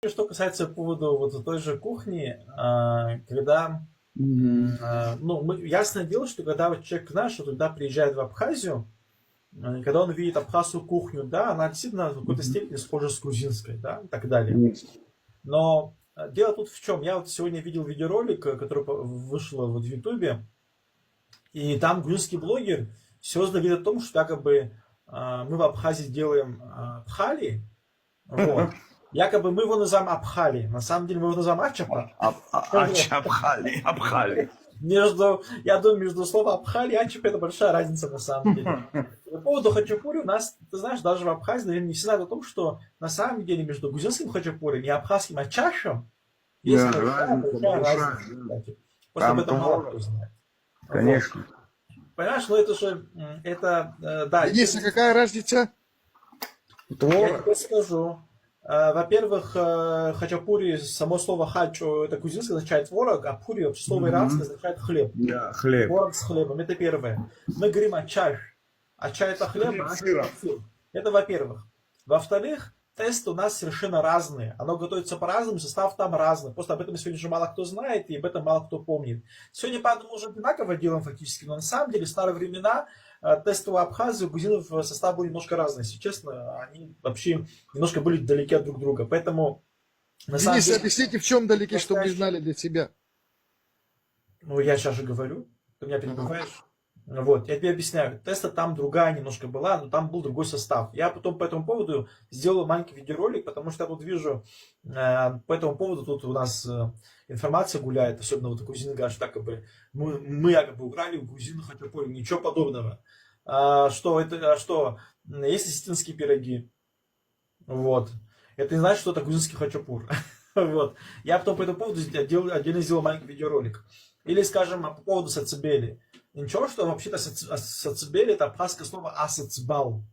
Что касается по поводу вот той же кухни, когда, Мгм. ну, ясное дело, что когда вот человек, знаешь, что туда приезжает в Абхазию, когда он видит абхазскую кухню, да, она действительно в какой-то Мгм. степени схожа с грузинской, да, и так далее. Есть. Но дело тут в чем? Я вот сегодня видел видеоролик, который вышел вот в Ютубе, и там грузинский блогер серьезно говорит о том, что якобы мы в Абхазии делаем пхали, вот. Якобы мы его называем Абхали. На самом деле мы его называем Ачапа. Обхали, обхали. Я думаю, между словом Абхали и Ачапа это большая разница на самом деле. По поводу хачапури у нас, ты знаешь, даже в Абхазии, наверное, не все знают о том, что на самом деле между грузинским хачапурем и абхазским ачашем есть Да, большая большая. разница, кстати. Просто об Там этом мало кто творог, знает. Вот. конечно. Понимаешь, ну это же, да, Денис, а какая разница? я Творог. тебе скажу. Во-первых, хачапури, само слово хач, это грузинское, означает творог, а пури, вообще слово иранское, Мгм. означает хлеб. Да, хлеб. Творог с хлебом, это первое. Мы говорим ачаш. Ача это хлеб, Хлеб а с аш это сыром. сыр. Это во-первых. Во-вторых, тесты у нас совершенно разные. Оно готовится по-разному, состав там разный. Просто об этом сегодня уже мало кто знает, и об этом мало кто помнит. Сегодня, по-моему, уже одинаково делаем фактически, но на самом деле в старые времена тесты в Абхазии у грузинов состав был немножко разный. Если честно, они вообще немножко были далеки от друг друга. Поэтому, на самом Денис, деле, объясните, в чем далеки, чтобы мы настоящий... знали для себя. Ну, я сейчас же говорю, ты меня Ага. перебиваешь. Вот, я тебе объясняю. Теста там другая немножко была, но там был другой состав. Я потом по этому поводу сделал маленький видеоролик, потому что я тут вижу, по этому поводу тут у нас информация гуляет, особенно вот у грузин говорят, что якобы мы якобы украли у грузин хачапури, ничего подобного. Что есть осетинские пироги, вот. Это не значит, что это грузинский хачапур. Вот. Я потом по этому поводу отдельно сделал маленький видеоролик. Или, скажем, по поводу сацебели. Ничего, что вообще-то сацебели это абхазское слово асацбал.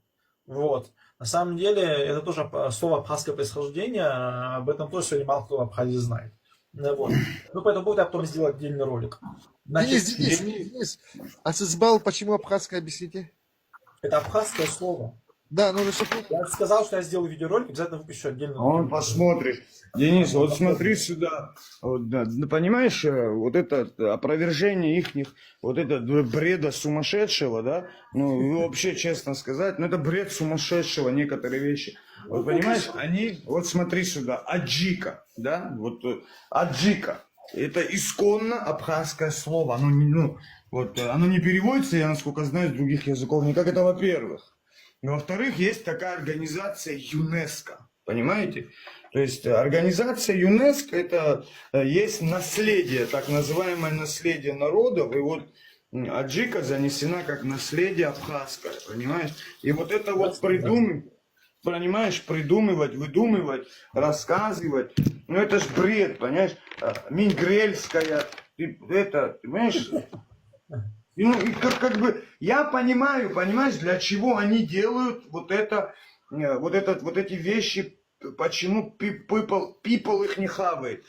Вот. На самом деле, это тоже слово абхазское происхождение. Об этом тоже сегодня мало кто в Абхазии знает. Вот. Ну, по этому поводу я потом сделал отдельный ролик. Значит, Денис, а сызбал почему абхазское, объясните? это абхазское слово. Да, ну чтобы... Я сказал, что я сделал видеоролик, обязательно выпущу отдельно. Он посмотрит. Денис, вот смотри сюда. Вот, да, понимаешь, вот это опровержение ихних, вот это бреда сумасшедшего, да? Ну, вообще, честно сказать, ну это бред сумасшедшего, некоторые вещи. Вот понимаешь, они, вот смотри сюда, аджика, да? Вот аджика. Это исконно абхазское слово. Оно не, ну, вот, оно не переводится, я насколько знаю, с других языков никак. Это во-первых. Во-вторых, есть такая организация ЮНЕСКО, понимаете? То есть организация ЮНЕСКО это есть наследие, так называемое наследие народов, и вот аджика занесена как наследие абхазское, понимаешь? И вот это вот понимаешь, придумывать, выдумывать, рассказывать, ну это ж бред, понимаешь? Мингрельская, это, понимаешь? Ну, и как бы я понимаю, понимаешь, для чего они делают вот это, вот эти вещи, почему people их не хавает.